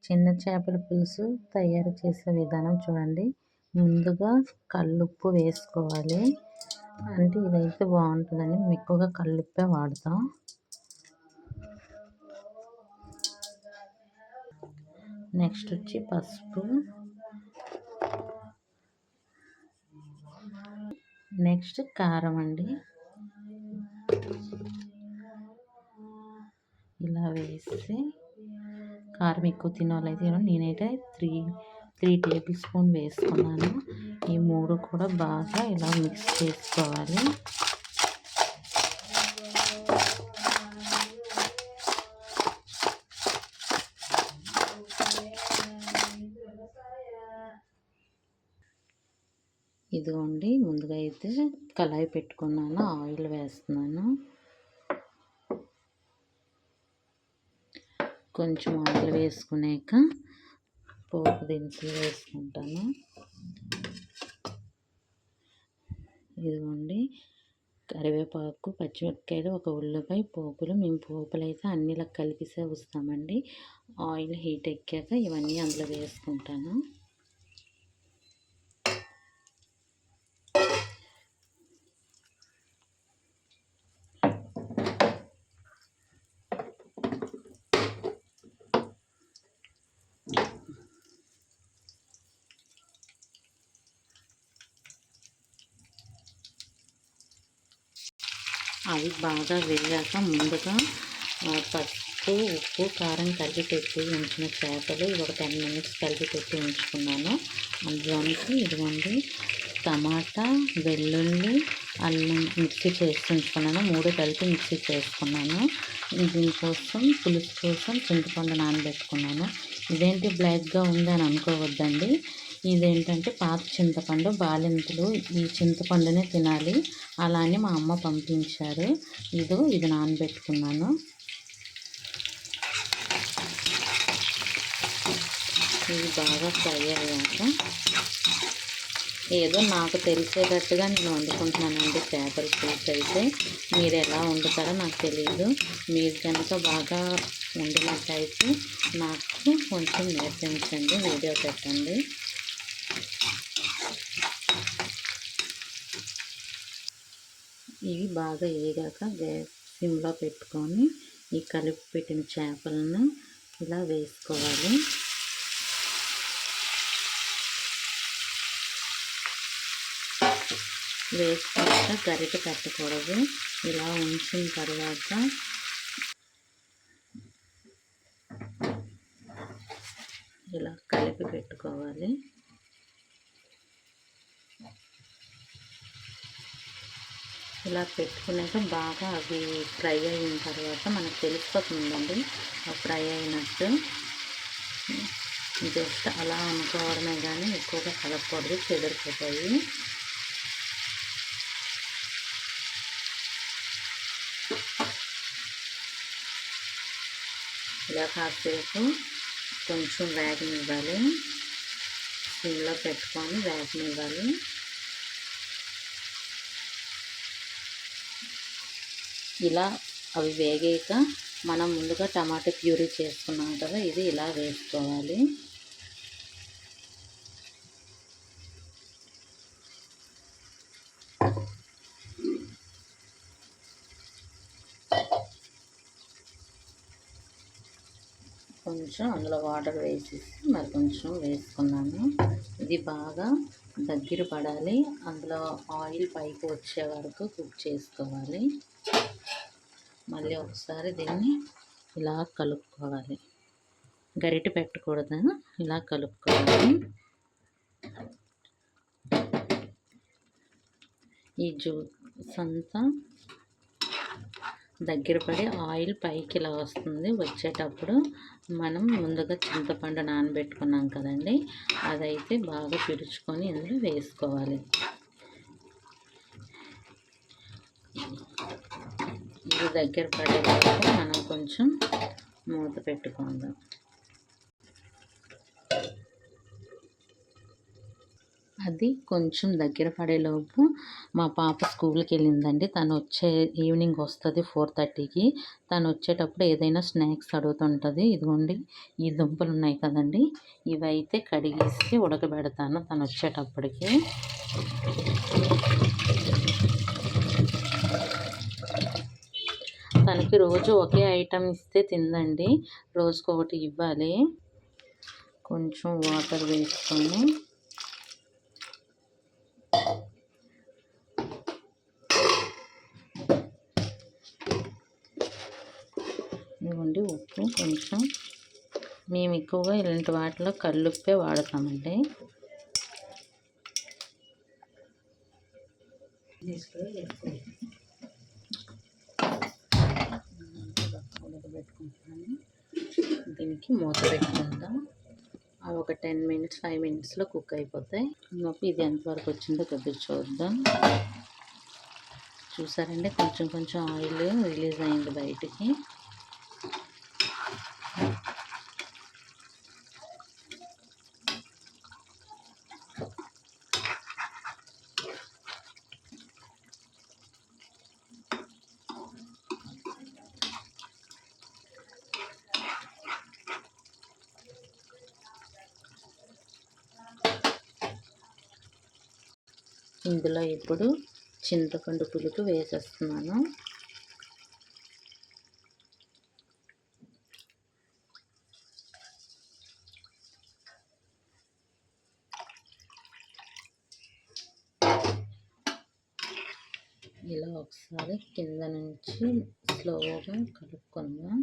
చిన్న చేపల పులుసు తయారు చేసే విధానం చూడండి. ముందుగా కల్లుప్పు వేసుకోవాలి. అంటే ఇదైతే బాగుంటుందని మేము ఎక్కువగా కల్లుప్పే వాడతాం. నెక్స్ట్ వచ్చి పసుపు, నెక్స్ట్ కారం అండి. ఇలా వేసి కారం ఎక్కువ తినాలైతే నేనైతే త్రీ టేబుల్ స్పూన్ వేసుకున్నాను. ఈ మూడు కూడా బాగా ఇలా మిక్స్ చేసుకోవాలి. ఇదిగోండి, ముందుగా అయితే కళాయి పెట్టుకున్నాను, ఆయిల్ వేస్తున్నాను. కొంచెం ఆయిల్ వేసుకున్నాక పోపు దినుసులు వేసుకుంటాను. ఇదిగోండి, కరివేపాకు, పచ్చిమిరపకాయలు, ఒక ఉల్లిపాయ, పోపులు. మేము పోపులు అయితే అన్నిలా కలిపిసే వస్తామండి. ఆయిల్ హీట్ ఎక్కాక ఇవన్నీ అందులో వేసుకుంటాను. అవి బాగా వేగాక ముందుగా పసుపు, ఉప్పు, కారం కలిపి పెట్టి ఉంచిన చేపలు ఒక 10 మినిట్స్ కలిపి పెట్టి ఉంచుకున్నాను. అందులోనికి ఇదిగోండి టమాటా, వెల్లుల్లి, అల్లం మిక్సీ చేసి ఉంచుకున్నాను. 3 కలిపి మిక్సీ చేసుకున్నాను. దీనికోసం పులుసు కోసం చింతపండు నానబెట్టుకున్నాను. ఇదేంటి బ్లాక్గా ఉందని అనుకోవద్దండి. ఇదేంటంటే పాత చింతపండు, బాలింతలు ఈ చింతపండునే తినాలి అలా అని మా అమ్మ పంపించారు. ఇది నానబెట్టుకున్నాను. ఇది బాగా ఫ్రై అయ్యాక ఏదో నాకు తెలిసేటట్టుగా నేను వండుకుంటున్నానండి చేపల పులుసు. అయితే మీరు ఎలా వండుతారో నాకు తెలియదు. మీరు కనుక బాగా వండినట్టయితే నాకు కొంచెం నేర్పించండి, వీడియో పెట్టండి. ఇవి బాగా వేగాక గ్యాస్ సిమ్లో పెట్టుకొని ఈ కలిపి పెట్టిన చేపలను ఇలా వేసుకోవాలి. వేసుకున్నాక గరిటె పెట్టకూడదు. ఇలా ఉంచిన తర్వాత ఇలా కలిపి పెట్టుకోవాలి. ఇలా పెట్టుకున్నాక బాగా అవి ఫ్రై అయిన తర్వాత మనకు తెలిసిపోతుందండి ఫ్రై అయినట్టు. జస్ట్ అలా అనుకోవడమే కానీ ఎక్కువగా కలపకూడదు, చెదిరిపోతాయి. ఇలా కాసేపు కొంచెం వేగనివ్వాలి. సిమ్లో పెట్టుకొని వేగనివ్వాలి. ఇలా అవి వేగాక మనం ముందుగా టమాటా ప్యూరీ చేసుకున్నాం కదా, ఇది ఇలా వేసుకోవాలి. కొంచెం అందులో వాటర్ వేసేసి మరి కొంచెం వేసుకున్నాను. ఇది బాగా దగ్గర పడాలి. అందులో ఆయిల్ పైకి వచ్చే వరకు కుక్ చేసుకోవాలి. మళ్ళీ ఒకసారి దీన్ని ఇలా కలుపుకోవాలి. గరిటె పెట్టకూడదు, ఇలా కలుపుకోవాలి. ఈ జ్యూస్ అంతా దగ్గర పడి ఆయిల్ పైకి ఇలా వస్తుంది. వచ్చేటప్పుడు మనం ముందుగా చింతపండు నానబెట్టుకున్నాం కదండి, అదైతే బాగా పిడుచుకొని ఇందులో వేసుకోవాలి. ఇది దగ్గర పడే వరకు మనం కొంచెం మూత పెట్టుకుందాం. అది కొంచెం దగ్గర పడేలోపు మా పాప స్కూల్కి వెళ్ళిందండి. తను ఈవినింగ్ వస్తుంది 4:30కి. తను వచ్చేటప్పుడు ఏదైనా స్నాక్స్ అడుగుతుంటుంది. ఇదిగోండి ఈ దుంపలు ఉన్నాయి కదండి, ఇవైతే కడిగేసి ఉడకబెడతాను తను వచ్చేటప్పటికి. తనకి రోజు ఒకే ఐటెం ఇస్తే తిందండి, రోజుకొకటి ఇవ్వాలి. కొంచెం వాటర్ వేసుకొని ఇవ్వండి. ఉప్పు కొంచెం, మేము ఎక్కువగా ఇలాంటి వాటిలో కల్లుప్పే వాడతామండి. దీనికి మూత పెట్టుకుందాం. అవి ఒక 10 మినిట్స్ 5 మినిట్స్లో కుక్ అయిపోతాయి. ఇది ఎంతవరకు వచ్చిందో కొద్దిగా చూద్దాం. చూసారండి, కొంచెం కొంచెం ఆయిల్ రిలీజ్ అయింది బయటికి. ఇందులో ఇప్పుడు చింతపండు పులుపు వేసేస్తున్నాను. ఇలా ఒకసారి కింద నుంచి స్లోగా కలుపుకుందాం.